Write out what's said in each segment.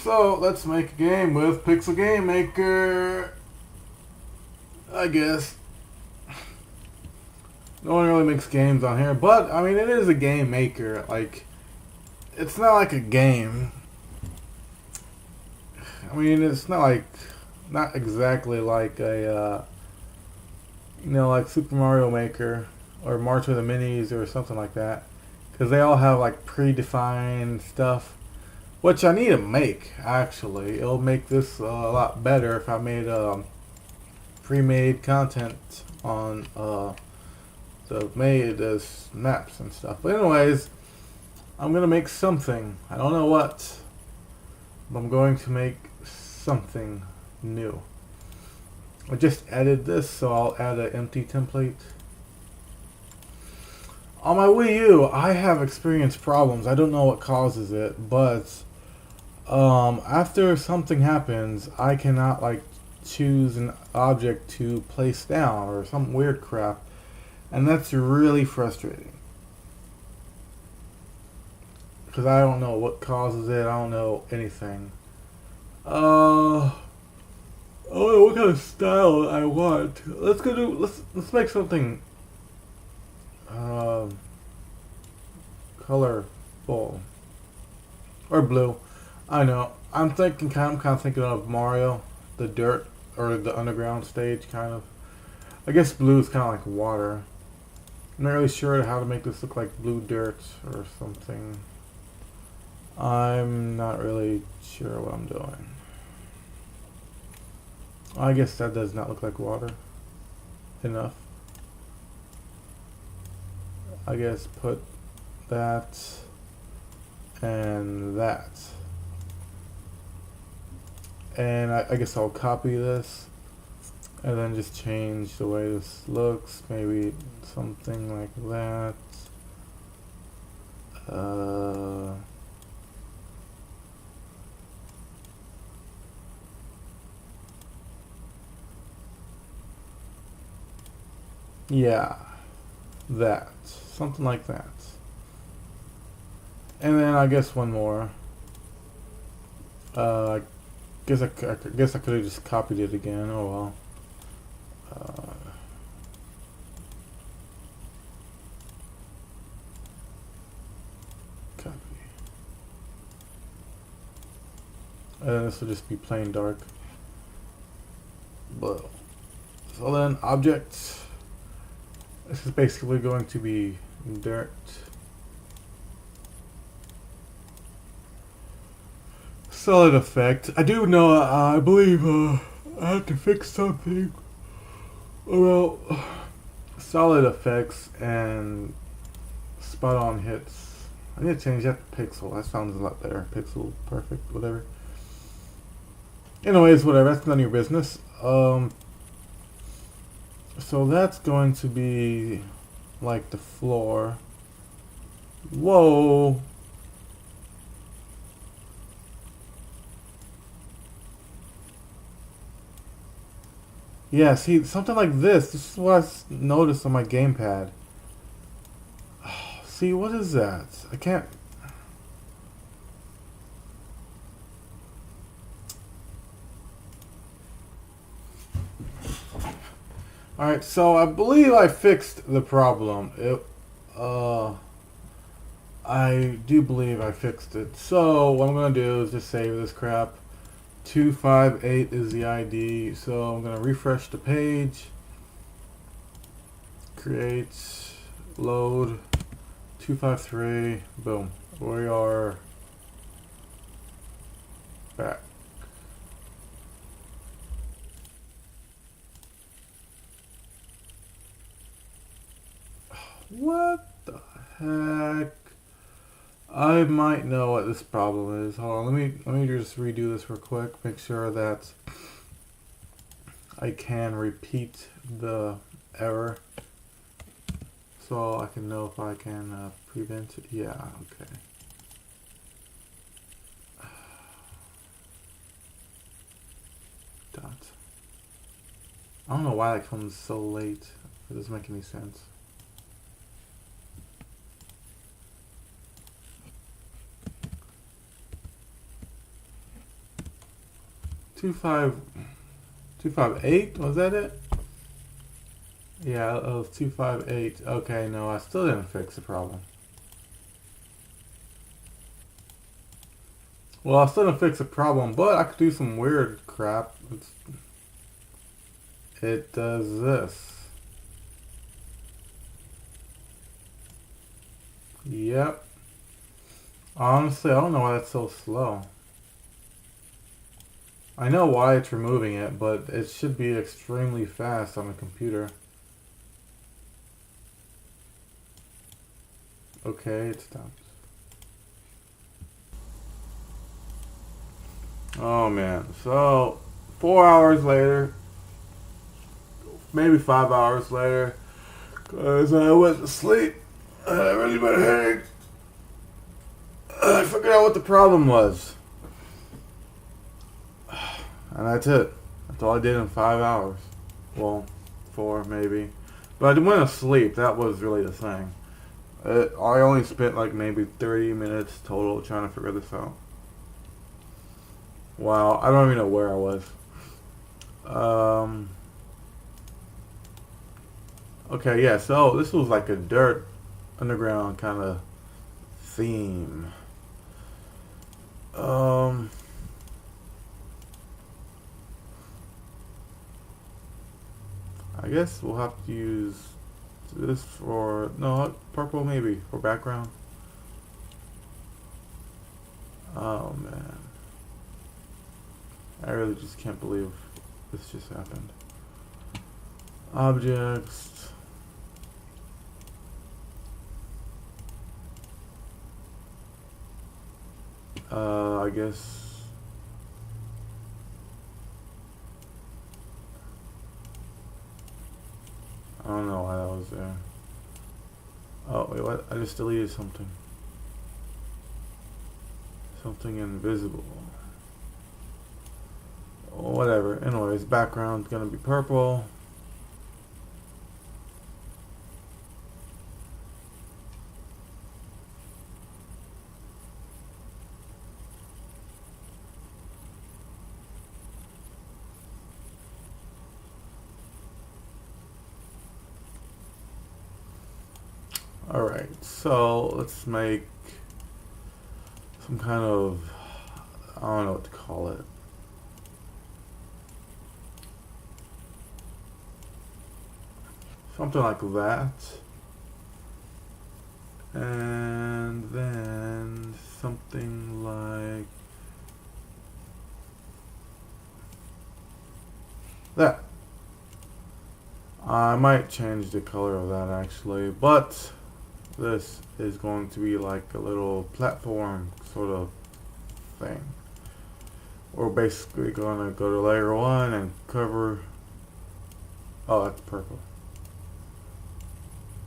So let's make a game with Pixel Game Maker. I guess no one really makes games on here, but I mean it is a game maker. Like it's not like a game. I mean it's not exactly like a like Super Mario Maker or March with the Minis or something like that, because they all have like predefined stuff. Which I need to make, actually. It'll make this a lot better if I made pre-made content on the made maps and stuff. But anyways, I'm gonna make something. I don't know what, but I'm going to make something new. I just added this, so I'll add an empty template. On my Wii U, I have experienced problems. I don't know what causes it, but after something happens, I cannot like choose an object to place down or some weird crap, and that's really frustrating because I don't know what causes it. I don't know anything. I don't know what kind of style I want. Let's make something uh, colorful or blue. I know. I'm kind of thinking of Mario, the dirt or the underground stage, kind of. I guess blue is kind of like water. I'm not really sure how to make this look like blue dirt or something. I'm not really sure what I'm doing. I guess that does not look like water enough. I guess put that and that. And I guess I'll copy this and then just change the way this looks. Maybe something like that. Yeah, that. Something like that. And then I guess one more. I guess I could have just copied it again. Oh well. Copy. And then this will just be plain dark. Blue. So then objects. This is basically going to be dirt. Solid effect. I do know. I believe I have to fix something about solid effects and spot on hits. I need to change that to pixel. That sounds a lot better. Pixel perfect. Whatever. Anyways, whatever. That's none of your business. So that's going to be like the floor. Whoa. Yeah, see, something like this. This is what I noticed on my gamepad. See, what is that? I can't. Alright, so I believe I fixed the problem. I do believe I fixed it. So, what I'm going to do is just save this crap. 258 is the ID. So, I'm going to refresh the page. Create. Load. 253. Boom. We are back. What the heck? I might know what this problem is. Hold on, let me just redo this real quick. Make sure that I can repeat the error, so I can know if I can prevent it. Yeah, okay. Dot. I don't know why that comes so late. It doesn't make any sense. 258, was that it? Yeah, it was 258. Okay, no, I still didn't fix the problem. Well, I still didn't fix the problem, but I could do some weird crap. It does this. Yep. Honestly, I don't know why that's so slow. I know why it's removing it, but it should be extremely fast on a computer. Okay, it stopped. Oh man, so 4 hours later, maybe 5 hours later, because I went to sleep, I had a really bad headache. I figured out what the problem was. And that's it. That's all I did in 5 hours. Well, 4 maybe. But I went to sleep. That was really the thing. I only spent like maybe 30 minutes total trying to figure this out. Wow, I don't even know where I was. Okay, yeah, so this was like a dirt underground kind of theme. I guess we'll have to use this for, no, purple maybe, for background. Oh man. I really just can't believe this just happened. Objects. I guess. I don't know why that was there. Oh, wait, what? I just deleted something. Something invisible. Whatever. Anyways, background's gonna be purple. Alright, so let's make some kind of, I don't know what to call it. Something like that. And then something like that. I might change the color of that actually, but this is going to be like a little platform sort of thing. We're basically going to go to layer 1 and cover, oh, that's purple.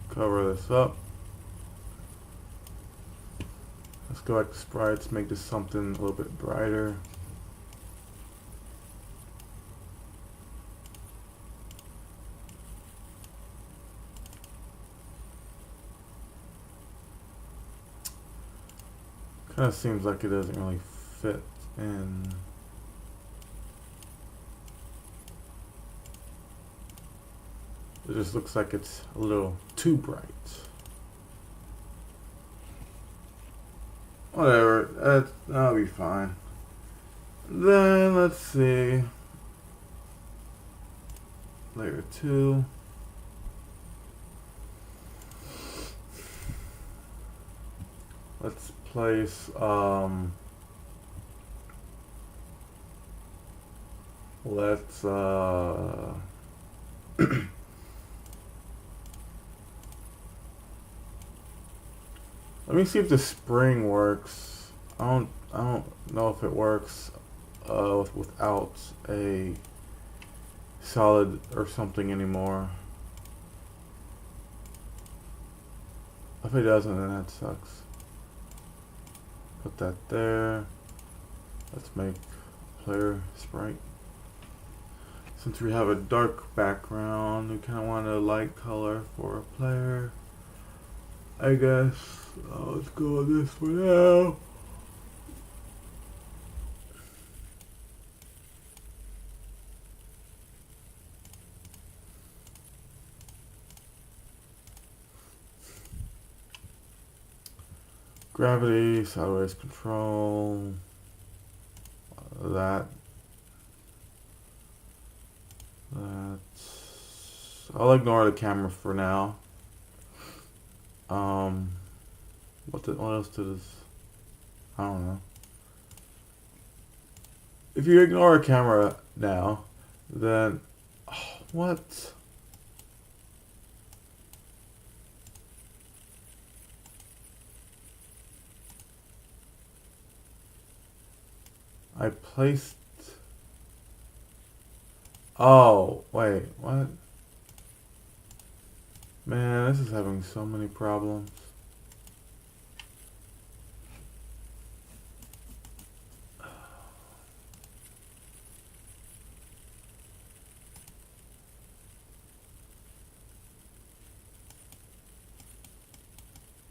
Cover this up. Let's go back to sprites, make this something a little bit brighter. Kind of seems like it doesn't really fit in. It just looks like it's a little too bright. Whatever, that'll be fine. Then let's see. Layer 2. Let's place let's let me see if the spring works. I don't know if it works without a solid or something anymore. If it doesn't, then that sucks. Put that there. Let's make player sprite. Since we have a dark background, we kind of want a light color for a player, I guess. Let's go with this for now. Gravity, sideways control, that. I'll ignore the camera for now. What else does? I don't know. If you ignore a camera now, then what? I placed. Oh, wait, what? Man, this is having so many problems.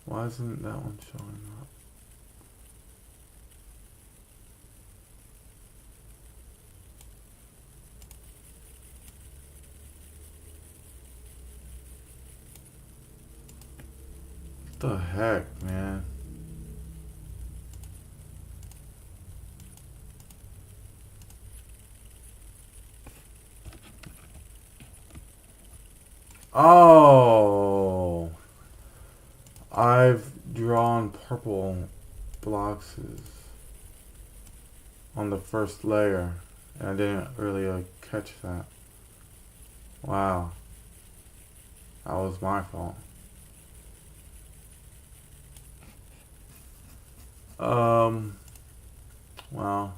Why isn't that one showing up? What the heck, man? Oh, I've drawn purple blocks on the first layer, and I didn't really catch that. Wow, that was my fault. Wow.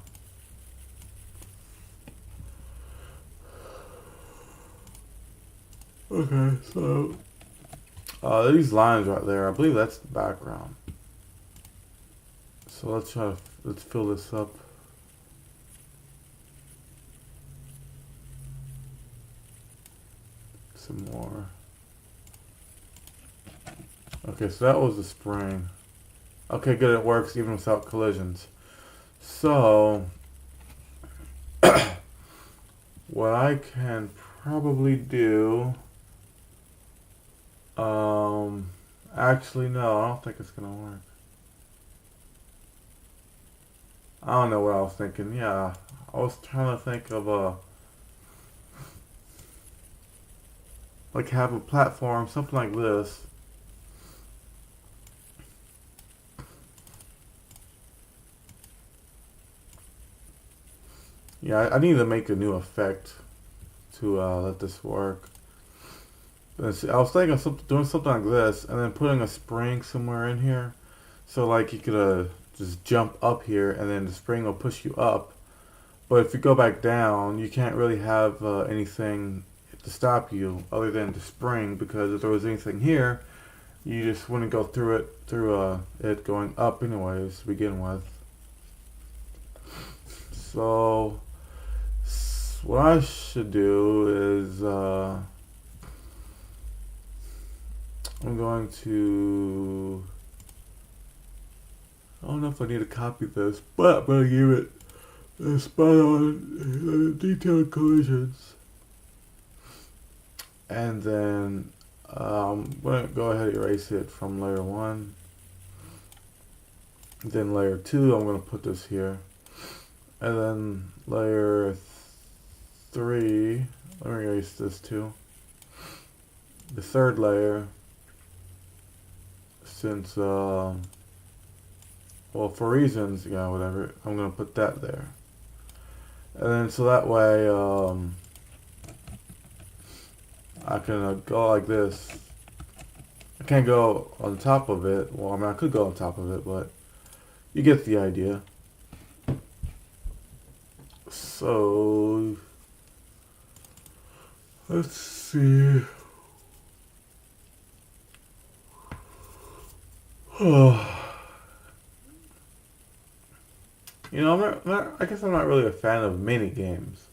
Okay, so these lines right there, I believe that's the background. So let's fill this up. Some more. Okay, so that was the spring. Okay, good, it works even without collisions. So what I can probably do, actually no, I don't think it's gonna work. I don't know what I was thinking. Yeah, I was trying to think of like have a platform, something like this. Yeah, I need to make a new effect to let this work. I was thinking of doing something like this, and then putting a spring somewhere in here, so like you could just jump up here, and then the spring will push you up. But if you go back down, you can't really have anything to stop you other than the spring, because if there was anything here, you just wouldn't go through it going up anyways to begin with. So what I should do is I'm going to, I don't know if I need to copy this, but I'm going to give it a spot on detailed collisions. And then I'm going to go ahead and erase it from layer 1. Then layer 2, I'm going to put this here. And then layer 3, let me erase this too. The third layer, since, well, for reasons, yeah, whatever, I'm going to put that there. And then so that way, I can go like this. I can't go on top of it. Well, I mean, I could go on top of it, but you get the idea. So let's see. You know, I guess I'm not really a fan of mini games.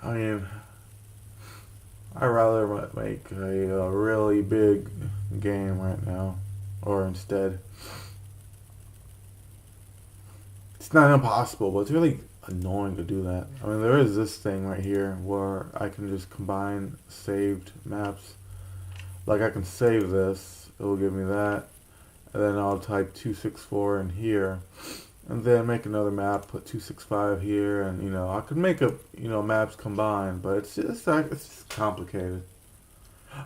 I mean, I'd rather make a really big game right now, or instead. It's not impossible, but it's really annoying to do that. I mean, there is this thing right here where I can just combine saved maps Like I can save this, it will give me that, and then I'll type 264 in here, and then make another map, put 265 here, and I could make a maps combined, but it's just complicated.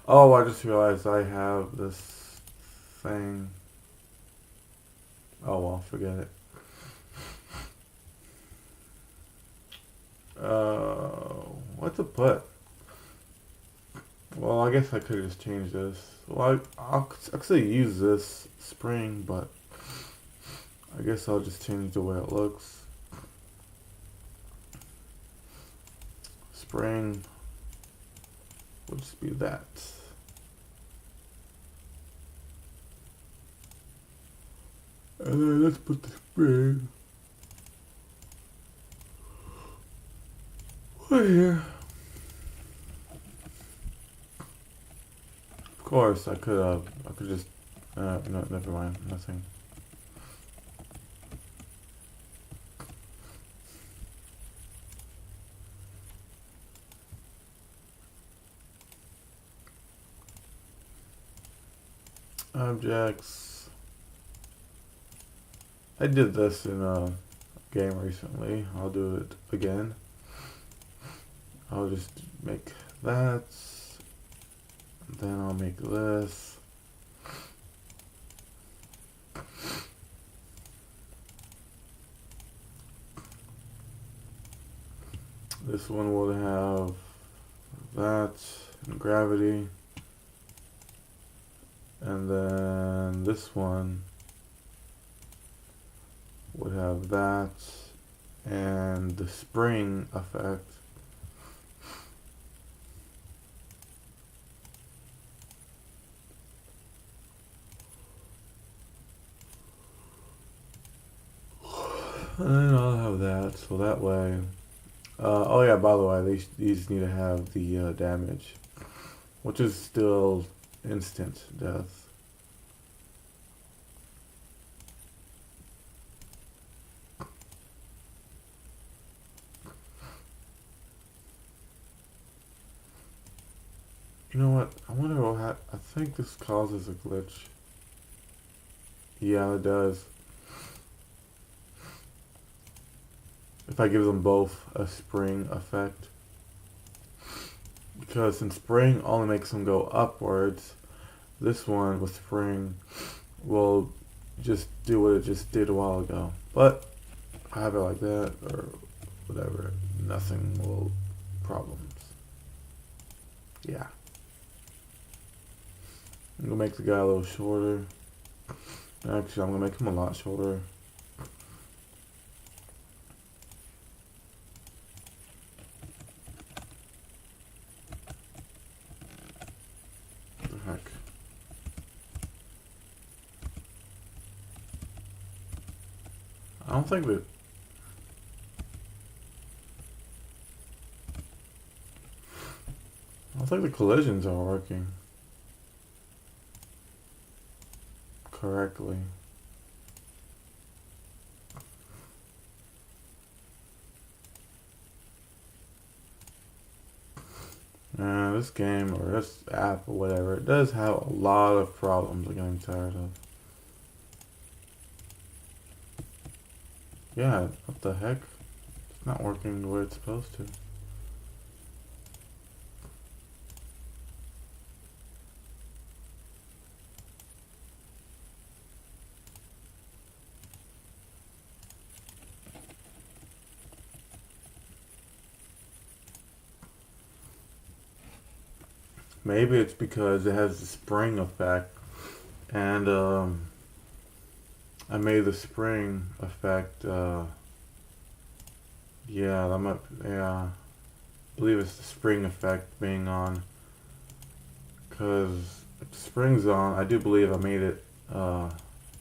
Oh, I just realized I have this thing. Oh well, forget it. What to put? Well, I guess I could just change this. Well, I'll actually use this spring, but I guess I'll just change the way it looks. Spring will just be that. And then let's put the spring right here. Of course, I could just, no, never mind, nothing. Objects. I did this in a game recently. I'll do it again. I'll just make that. Then I'll make this. This one will have that and gravity. And then this one would have that and the spring effect. And then I'll have that, so that way. Oh yeah, by the way, these need to have the damage, which is still instant death. You know what? I wonder what I think this causes a glitch. Yeah, it does. If I give them both a spring effect. Because since spring only makes them go upwards, this one with spring will just do what it just did a while ago. But I have it like that or whatever. Nothing will problems. Yeah. I'm gonna make the guy a little shorter. Actually, I'm gonna make him a lot shorter. What the heck? I don't think that. I don't think the collisions are working correctly. This game or this app or whatever, it does have a lot of problems I'm getting tired of. Yeah, what the heck? It's not working the way it's supposed to. Maybe it's because it has the spring effect, and I made the spring effect. Yeah, that might. Yeah, I believe it's the spring effect being on. Cause if the spring's on, I do believe I made it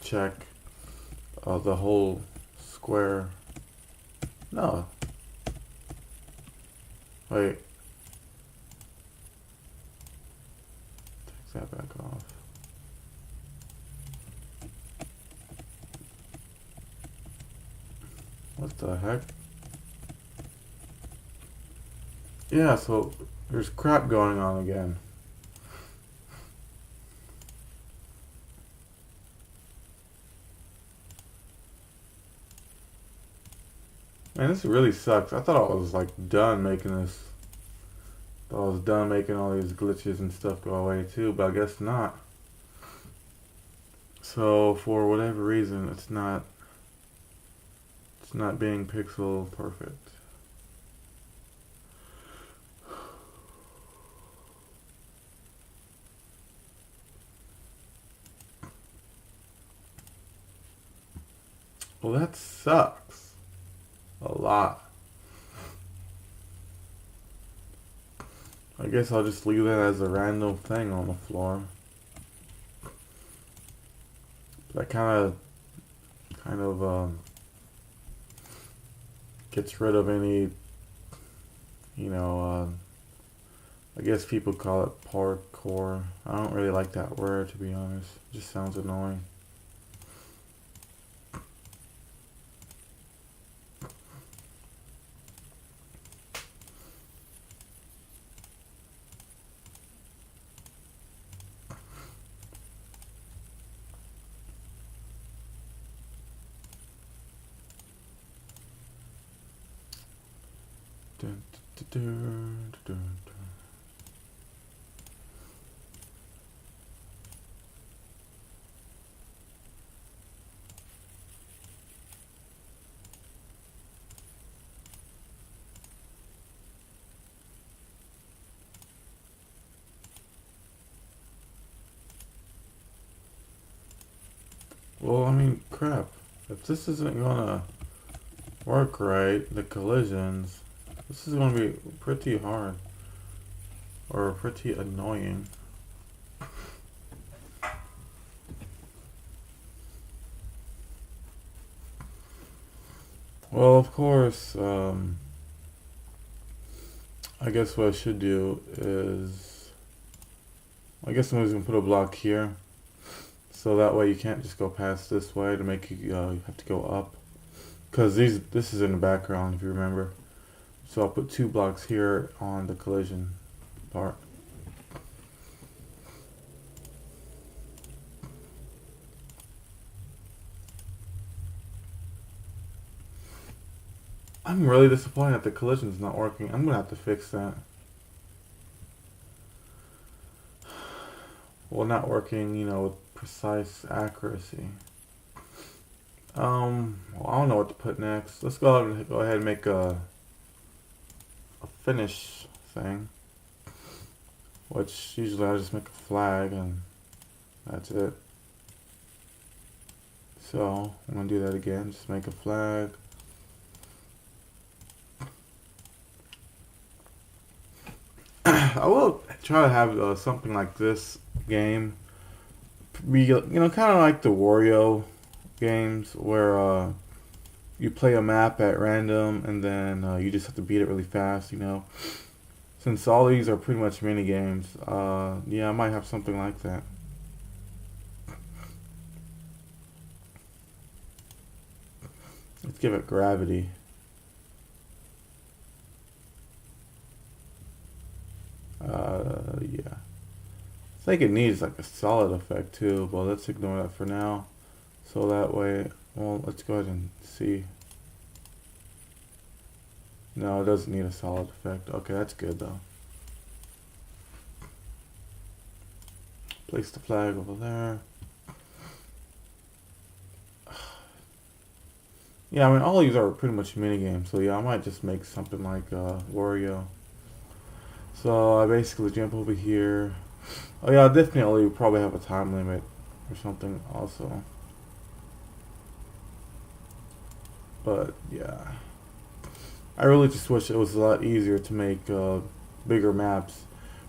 check the whole square. No, wait. Take that back off. What the heck? Yeah, so there's crap going on again. Man, this really sucks. I thought I was like done making this. Thought I was done making all these glitches and stuff go away too, but I guess not. So for whatever reason, it's not being pixel perfect. Well, that sucks a lot. I guess I'll just leave that as a random thing on the floor. That kind of gets rid of any, you know, I guess people call it parkour. I don't really like that word, to be honest. It just sounds annoying. Dun, dun, dun, dun, dun. Well, I mean, crap. If this isn't gonna work right, the collisions, this is gonna be pretty hard or pretty annoying. Well, of course, I guess what I should do is, I guess I'm just gonna put a block here, so that way you can't just go past this way to make you, you have to go up, because this is in the background if you remember. So I'll put 2 blocks here on the collision part. I'm really disappointed that the collision's not working. I'm gonna have to fix that. Well, not working, with precise accuracy. Well, I don't know what to put next. Let's go ahead and make a finish thing, which usually I just make a flag and that's it. So I'm gonna do that again. Just make a flag. I will try to have something like this game be, kind of like the Wario games where you play a map at random and then you just have to beat it really fast, Since all these are pretty much mini games, yeah, I might have something like that. Let's give it gravity. Yeah. I think it needs like a solid effect too, but let's ignore that for now. So that way, well, let's go ahead and see. No, it doesn't need a solid effect. Okay, that's good though. Place the flag over there. Yeah, I mean, all these are pretty much mini games, so yeah, I might just make something like Wario. So I basically jump over here. Oh yeah, I'll definitely probably have a time limit or something also. But yeah, I really just wish it was a lot easier to make bigger maps,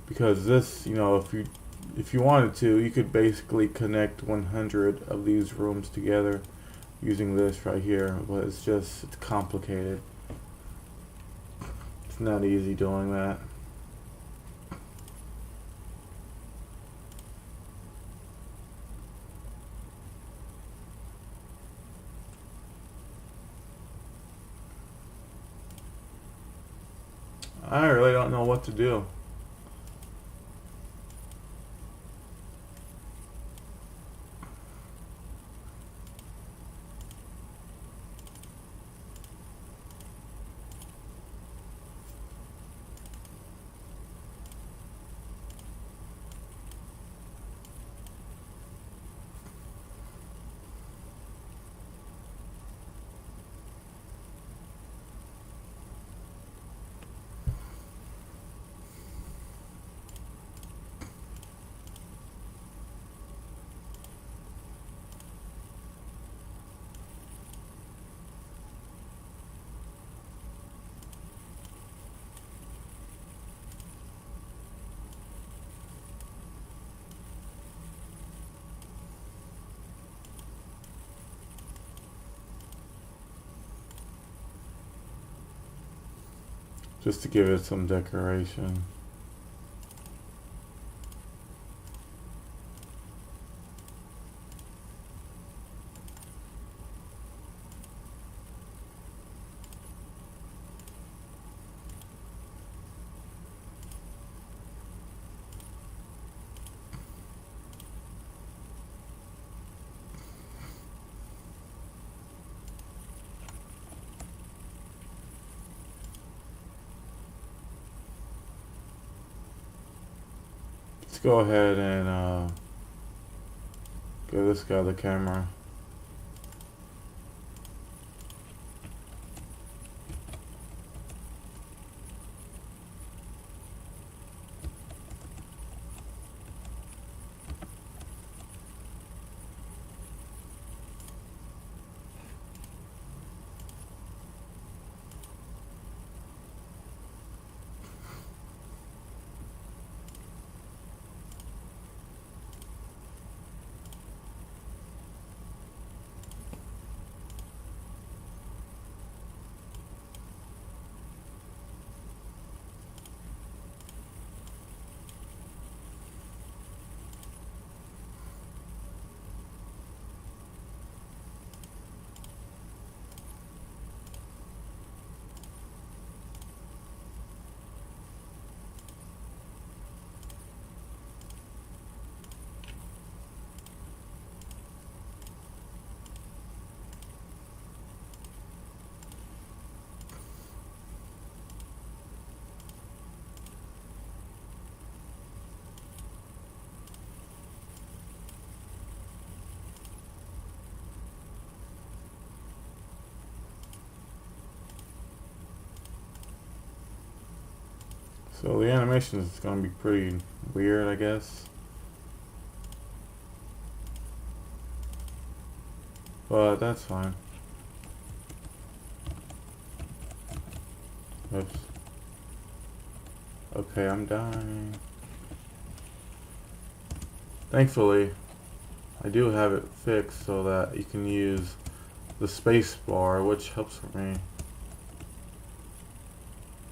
because this, if you wanted to, you could basically connect 100 of these rooms together using this right here, but it's complicated. It's not easy doing that. I really don't know what to do. just to give it some decoration. Let's go ahead and give this guy the camera. So the animation is going to be pretty weird, I guess. But that's fine. Oops. Okay, I'm dying. Thankfully, I do have it fixed so that you can use the space bar, which helps for me.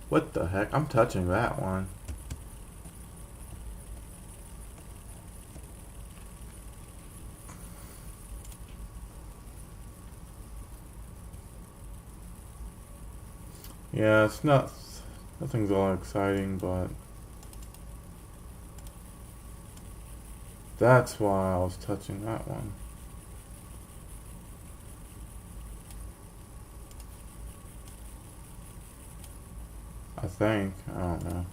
What the heck? I'm touching that one. Yeah, it's not, nothing's all exciting, but that's why I was touching that one. I think. I don't know.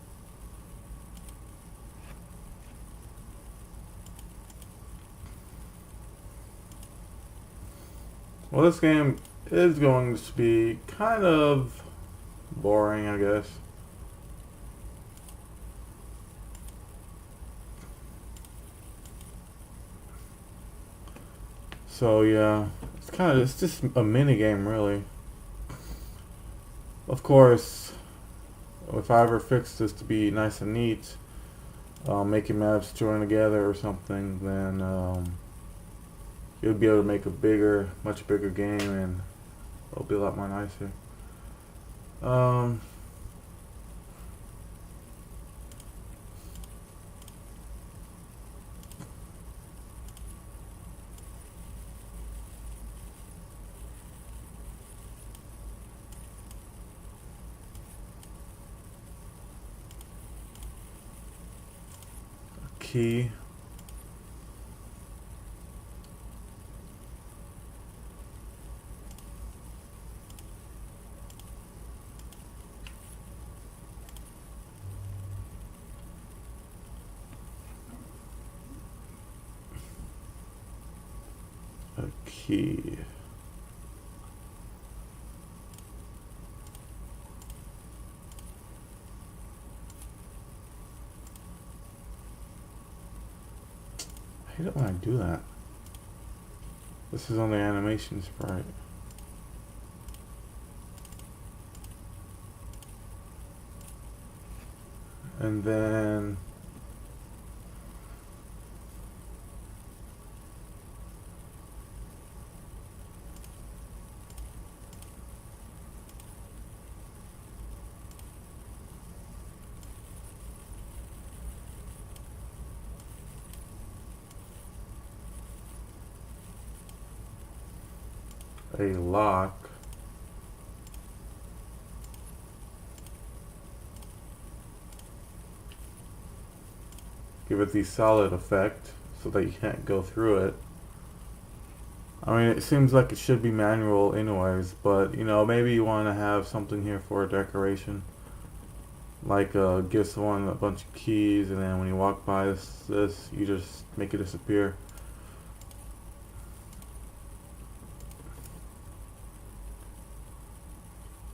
Well, this game is going to be kind of boring, I guess. So yeah, it's just a mini game, really. Of course, if I ever fix this to be nice and neat, making maps join together or something, then you'll be able to make a bigger, much bigger game, and it'll be a lot more nicer. Um, Key. A key. I hate it when I do that. This is on the animation sprite. And then a lock. Give it the solid effect so that you can't go through it. I mean, it seems like it should be manual anyways, but you know, maybe you want to have something here for decoration. Like give someone a bunch of keys, and then when you walk by this, you just make it disappear.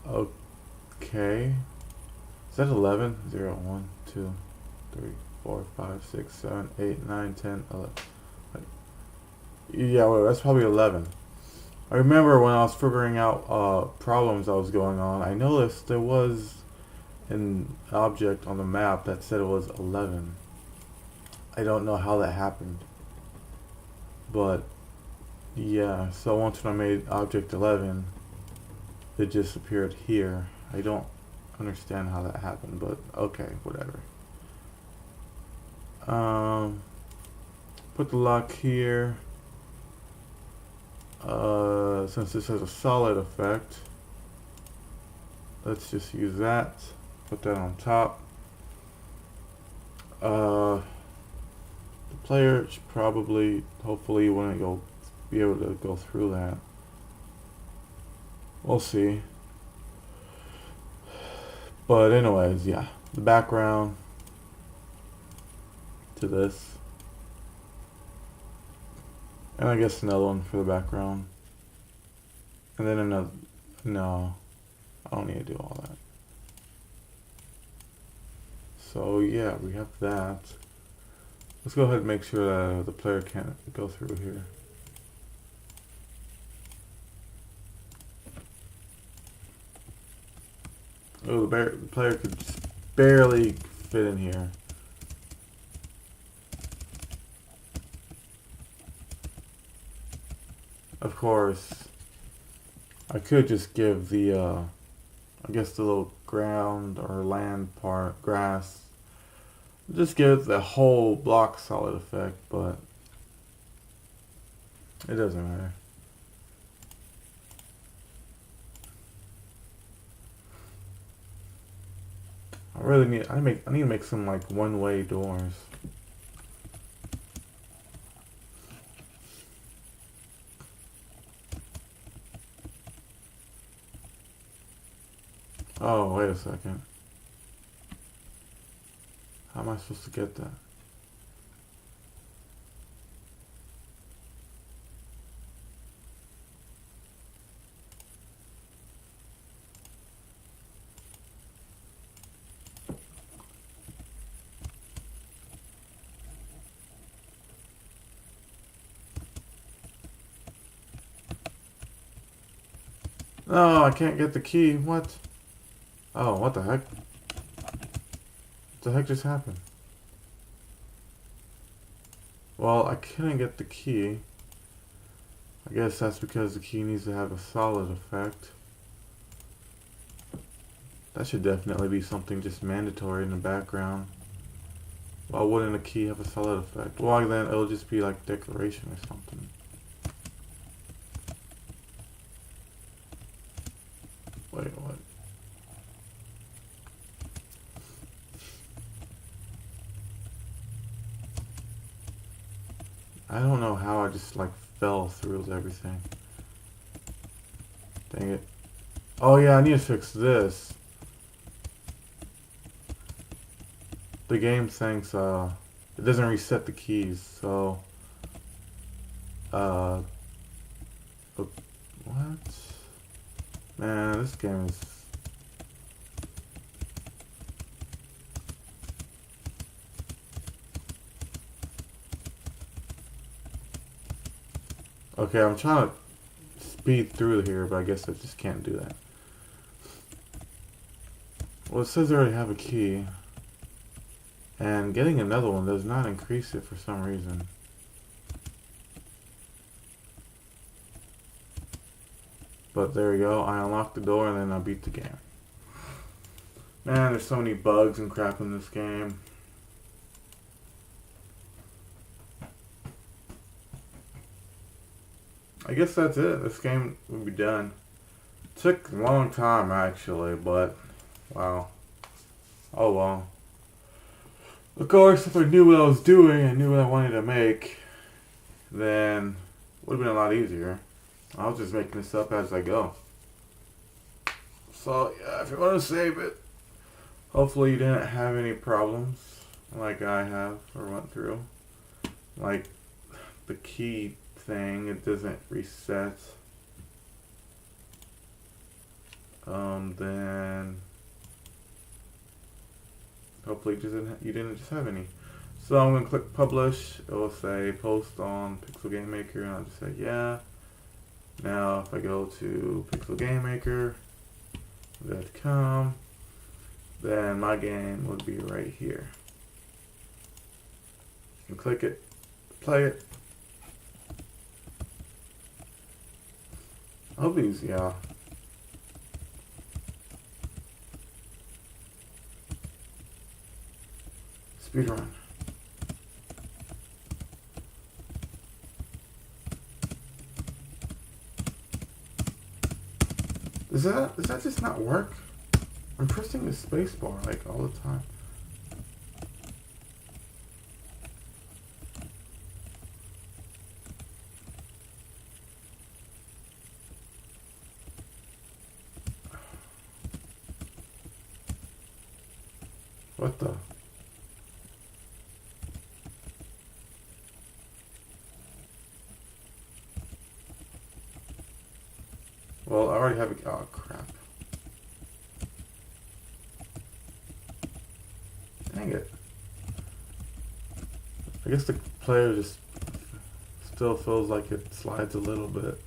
Okay. Is that 11? 0, 1, 2, 3, 4, 5, 6, 7, 8, 9, 10, 11. Yeah, well, that's probably 11. I remember when I was figuring out problems that was going on, I noticed there was an object on the map that said it was 11. I don't know how that happened. But, yeah, so once when I made object 11, it just appeared here. I don't understand how that happened, but okay, whatever. Put the lock here. Since this has a solid effect, let's just use that. Put that on top. The player should probably, hopefully, wouldn't be able to go through that. We'll see. But anyways, yeah, the background to this, and I guess another one for the background, and then another. No, I don't need to do all that. So yeah, we have that. Let's go ahead and make sure that the player can't go through here. Oh, the player could just barely fit in here. Of course, I could just give the, I guess the little ground or land part, grass, just give it the whole block solid effect, but it doesn't matter. I need to make some like one-way doors. Oh, wait a second. How am I supposed to get that? No, I can't get the key. What? Oh, what the heck? What the heck just happened? Well, I couldn't get the key. I guess that's because the key needs to have a solid effect. That should definitely be something just mandatory in the background. Why wouldn't a key have a solid effect? Well, then it'll just be like decoration or something. Wait, what? I don't know how I just like fell through everything. Dang it. Oh yeah, I need to fix this. The game thinks it doesn't reset the keys, so what? Man, this game is okay. I'm trying to speed through here, but I guess I just can't do that. Well, it says I already have a key, and getting another one does not increase it for some reason. But there we go. I unlocked the door and then I beat the game. Man, there's so many bugs and crap in this game. I guess that's it. This game will be done. Took a long time actually, but wow. Oh well. Of course, if I knew what I was doing and knew what I wanted to make, then it would have been a lot easier. I was just making this up as I go. So yeah, if you want to save it, hopefully you didn't have any problems like I have or went through. Like the key thing, it doesn't reset. Then hopefully you didn't just have any. So I'm gonna click publish. It will say post on Pixel Game Maker, and I'll just say yeah. Now if I go to pixelgamemaker.com, then my game would be right here. You click it, play it. I hope these, yeah. Speedrun. Does that just not work? I'm pressing the space bar like all the time. What the? Well, I already have a, oh crap. Dang it. I guess the player just still feels like it slides a little bit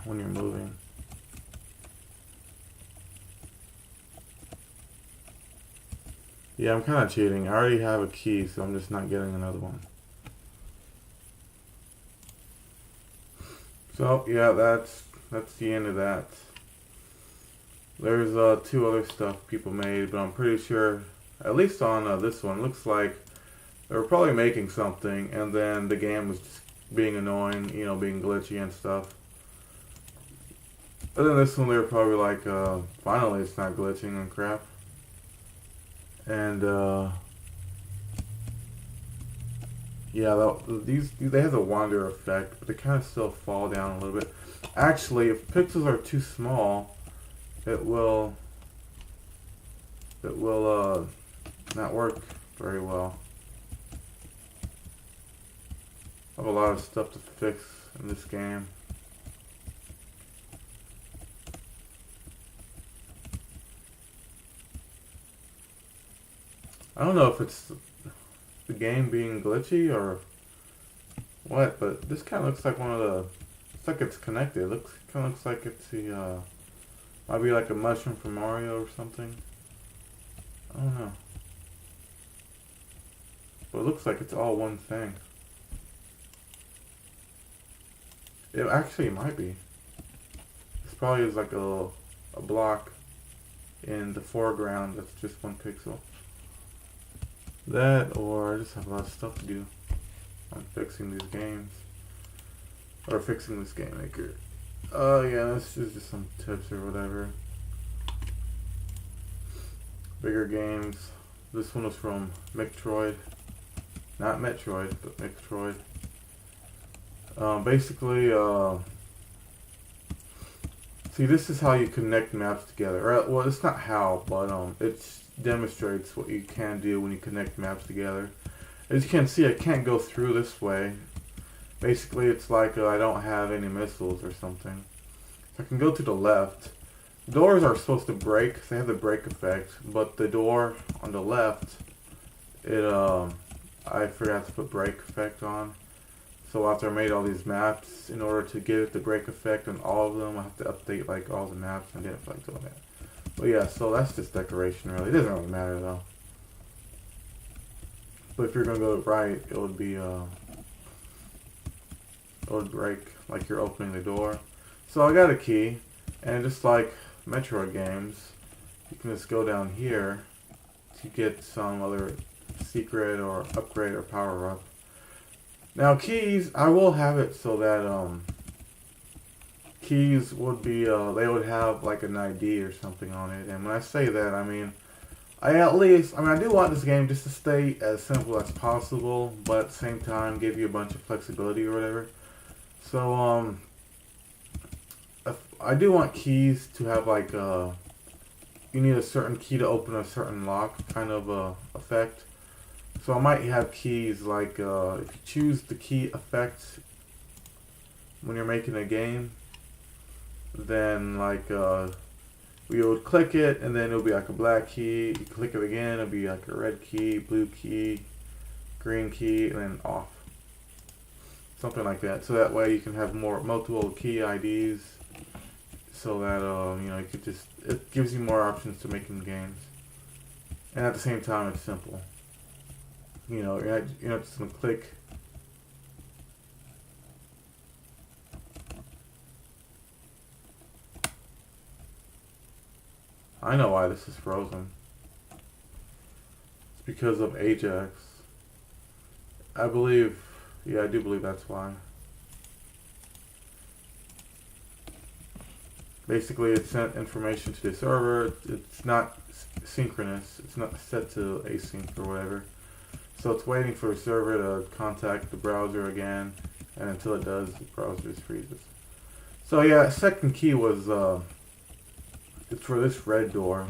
when you're moving. Yeah, I'm kind of cheating. I already have a key, so I'm just not getting another one. So yeah, that's the end of that. There's two other stuff people made, but I'm pretty sure, at least on this one, looks like they were probably making something, and then the game was just being annoying, you know, being glitchy and stuff. But then this one, they were probably like, finally it's not glitching and crap. And yeah, these they have the wander effect, but they kind of still fall down a little bit. Actually, if pixels are too small, it will not work very well. I have a lot of stuff to fix in this game. I don't know if it's the game being glitchy or what, but this kind of looks like one of the. It's like it's connected. It kind of looks like it's the. Might be like a mushroom from Mario or something. I don't know. But it looks like it's all one thing. It actually might be. This probably is like a block in the foreground that's just one pixel. That, or I just have a lot of stuff to do on fixing these games. Or fixing this game maker. Oh yeah, this is just some tips or whatever. Bigger games. This one was from Mictroid. Not Metroid, but Mictroid. Basically, see, this is how you connect maps together. Well, it's not how, but it demonstrates what you can do when you connect maps together. As you can see, I can't go through this way. Basically, it's like I don't have any missiles or something. I can go to the left. Doors are supposed to break. They have the break effect, but the door on the left, I forgot to put break effect on. So after I made all these maps, in order to get the break effect on all of them, I have to update like all the maps, and I didn't feel like doing that. But yeah, so that's just decoration really. It doesn't really matter though. But if you're gonna go right, it would be it would break like you're opening the door. So I got a key, and just like Metroid games, you can just go down here to get some other secret or upgrade or power up. Now keys, I will have it so that keys would be they would have like an ID or something on it. And when I say that, I mean I do want this game just to stay as simple as possible, but at the same time give you a bunch of flexibility or whatever. So I do want keys to have like you need a certain key to open a certain lock kind of effect. So I might have keys like if you choose the key effect when you're making a game, then like we would click it and then it'll be like a black key. You click it again, it'll be like a red key, blue key, green key, and then off. Something like that. So that way you can have multiple key IDs. So that you know, it gives you more options to making games, and at the same time it's simple. You know, you're not just gonna click. I know why this is frozen. It's because of Ajax. I believe, yeah, I do believe that's why. Basically, it sent information to the server. It's not synchronous. It's not set to async or whatever. So it's waiting for the server to contact the browser again, and until it does, the browser just freezes. So yeah, second key was it's for this red door.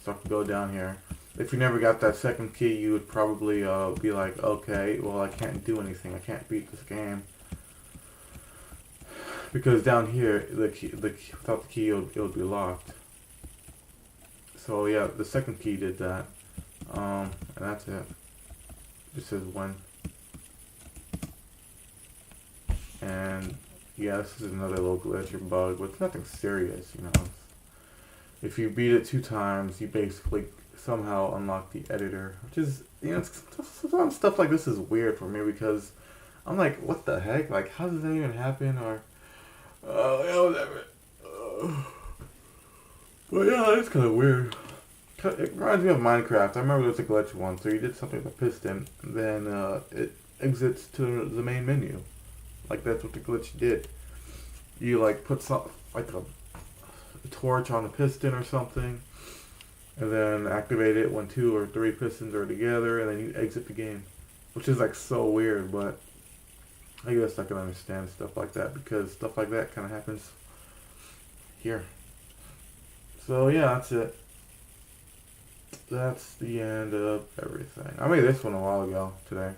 So I can go down here. If you never got that second key, you would probably be like, okay, well I can't do anything. I can't beat this game. Because down here, without the key, it would be locked. So yeah, the second key did that, and that's it. It just says when. And yeah, this is another little glitch or bug, but it's nothing serious, you know. If you beat it 2 times, you basically somehow unlock the editor, which is, you know, sometimes stuff like this is weird for me because I'm like, what the heck? Like, how does that even happen? Or yeah, whatever. But yeah, it's kind of weird. It reminds me of Minecraft. I remember there was a glitch once, so you did something with a piston, then it exits to the main menu. Like that's what the glitch did. You like put some like a torch on the piston or something, and then activate it when 2 or 3 pistons are together, and then you exit the game, which is like so weird, but I guess I can understand stuff like that because stuff like that kind of happens here. So yeah, that's it. That's the end of everything. I made this one a while ago today.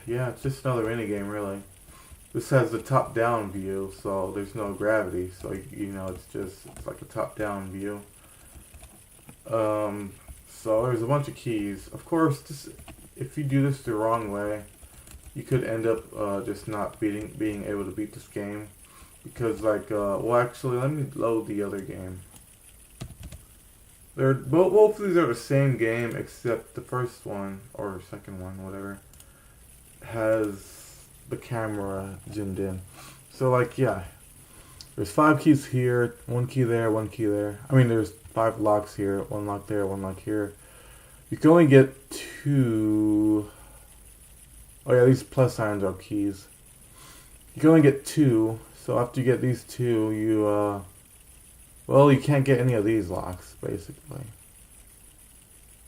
Yeah, it's just another mini game really. This has the top-down view, so there's no gravity, so you know it's like a top-down view. So there's a bunch of keys. Of course, if you do this the wrong way, you could end up just not being able to beat this game. Because like, well actually, let me load the other game. Both of these are the same game, except the first one, or second one, whatever, has the camera zoomed in. So like, yeah, there's 5 keys here, 1 key there, 1 key there. I mean, there's 5 locks here, 1 lock there, 1 lock here. You can only get 2. Oh yeah, these plus signs are keys. You can only get 2. So after you get these 2, you well, you can't get any of these locks, basically.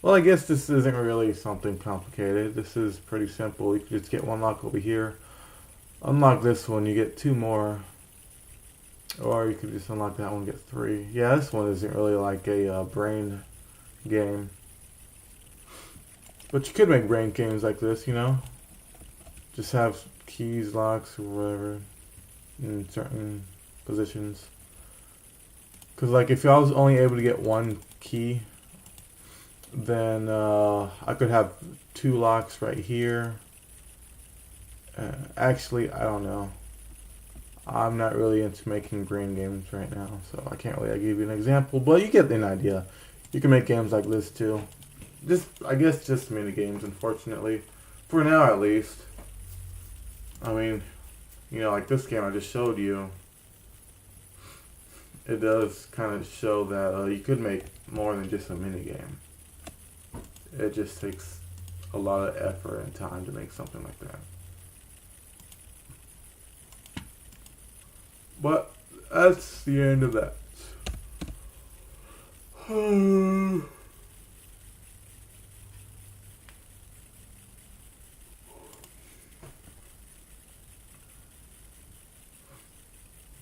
Well, I guess this isn't really something complicated. This is pretty simple. You can just get 1 lock over here. Unlock this one, you get 2 more. Or you could just unlock that one, get 3. Yeah, this one isn't really like a brain game. But you could make brain games like this, you know? Just have keys, locks, or whatever in certain positions. Because like if I was only able to get 1 key, then I could have 2 locks right here. Actually, I don't know. I'm not really into making brain games right now, so I can't really give you an example, but you get an idea. You can make games like this too. I guess just mini games, unfortunately. For now, at least. I mean, you know, like this game I just showed you. It does kind of show that you could make more than just a mini game. It just takes a lot of effort and time to make something like that. But that's the end of that.